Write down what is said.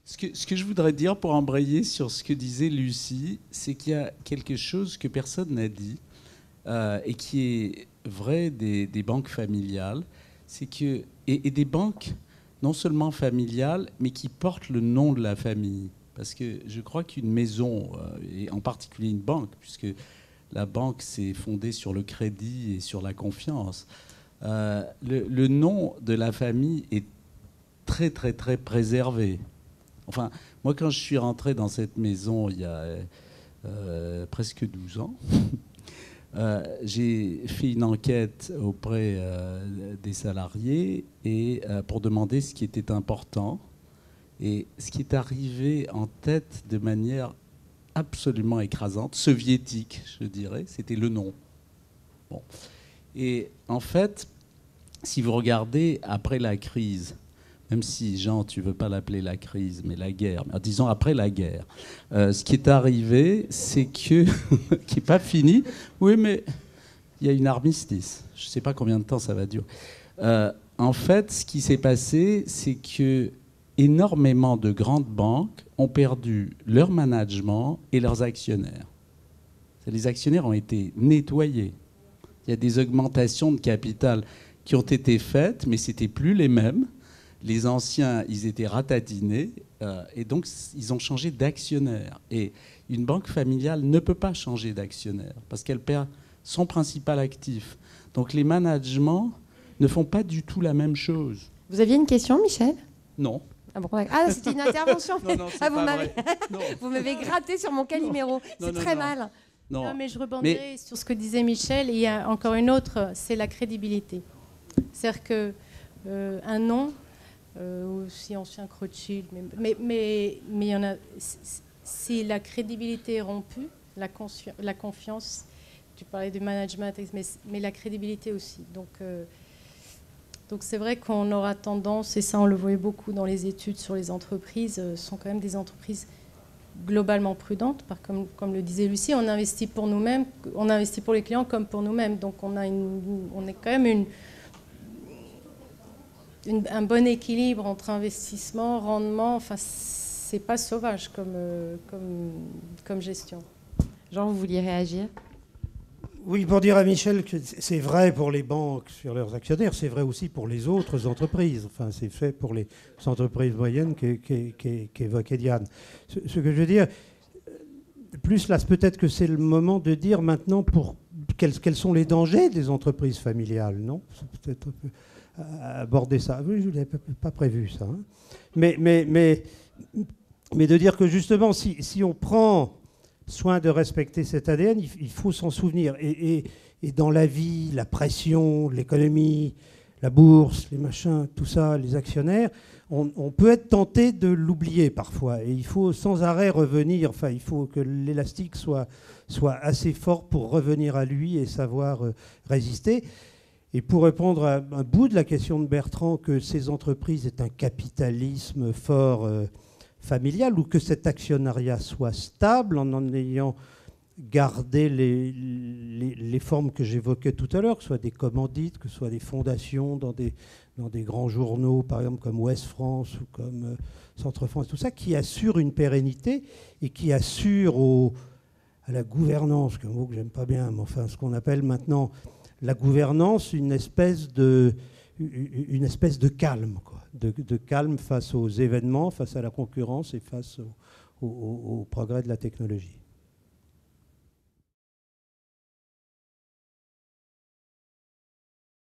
Ce que je voudrais dire pour embrayer sur ce que disait Lucie, c'est qu'il y a quelque chose que personne n'a dit et qui est vrai des banques familiales, c'est que et des banques non seulement familiales, mais qui portent le nom de la famille. Parce que je crois qu'une maison, et en particulier une banque, puisque la banque s'est fondée sur le crédit et sur la confiance, le nom de la famille est très très très préservé. Enfin, moi, quand je suis rentré dans cette maison il y a presque 12 ans, j'ai fait une enquête auprès des salariés et, pour demander ce qui était important. Et ce qui est arrivé en tête de manière absolument écrasante, soviétique, je dirais, c'était le nom. Bon. Et en fait, si vous regardez après la crise, même si, Jean, tu ne veux pas l'appeler la crise, mais la guerre, disons après la guerre, ce qui est arrivé, c'est que, qui n'est pas fini, oui, mais il y a une armistice. Je ne sais pas combien de temps ça va durer. En fait, ce qui s'est passé, c'est que énormément de grandes banques ont perdu leur management et leurs actionnaires. Les actionnaires ont été nettoyés. Il y a des augmentations de capital qui ont été faites, mais ce n'étaient plus les mêmes. Les anciens, ils étaient ratatinés, et donc ils ont changé d'actionnaire. Et une banque familiale ne peut pas changer d'actionnaire, parce qu'elle perd son principal actif. Donc les managements ne font pas du tout la même chose. Vous aviez une question, Michel ? Non. Ah, bon, c'était une intervention. Non, vous m'avez gratté sur mon Calimero. C'est très mal. Non, mais je rebondirai sur ce que disait Michel. Il y a encore une autre, c'est la crédibilité. C'est-à-dire qu'un nom, aussi ancien que Rothschild, mais il y en a. Si la crédibilité est rompue, la confiance, tu parlais du management, mais la crédibilité aussi. Donc c'est vrai qu'on aura tendance, et ça on le voyait beaucoup dans les études sur les entreprises, sont quand même des entreprises globalement prudentes. Comme le disait Lucie, on investit pour nous-mêmes, on investit pour les clients comme pour nous-mêmes. Donc on est quand même un bon équilibre entre investissement, rendement. Enfin, c'est pas sauvage comme gestion. Jean, vous vouliez réagir ? Oui, pour dire à Michel que c'est vrai pour les banques sur leurs actionnaires, c'est vrai aussi pour les autres entreprises. Enfin, c'est fait pour les entreprises moyennes qu'évoquait Diane. Ce que je veux dire, plus là, peut-être que c'est le moment de dire maintenant quels sont les dangers des entreprises familiales, non ? C'est peut-être un peu aborder ça. Oui, je ne l'avais pas prévu, ça. Hein. Mais de dire que justement, si on prend soin de respecter cet ADN, il faut s'en souvenir. Et dans la vie, la pression, l'économie, la bourse, les machins, tout ça, les actionnaires, on peut être tenté de l'oublier parfois. Et il faut sans arrêt revenir. Enfin, il faut que l'élastique soit assez fort pour revenir à lui et savoir résister. Et pour répondre à un bout de la question de Bertrand, que ces entreprises aient un capitalisme fort familial, ou que cet actionnariat soit stable en ayant gardé les formes que j'évoquais tout à l'heure, que ce soit des commandites, que ce soit des fondations dans des grands journaux, par exemple comme Ouest France ou comme Centre France, tout ça, qui assure une pérennité et qui assure à la gouvernance, un mot que j'aime pas bien, mais enfin ce qu'on appelle maintenant la gouvernance, une espèce de calme, quoi, de calme face aux événements, face à la concurrence et face au progrès de la technologie.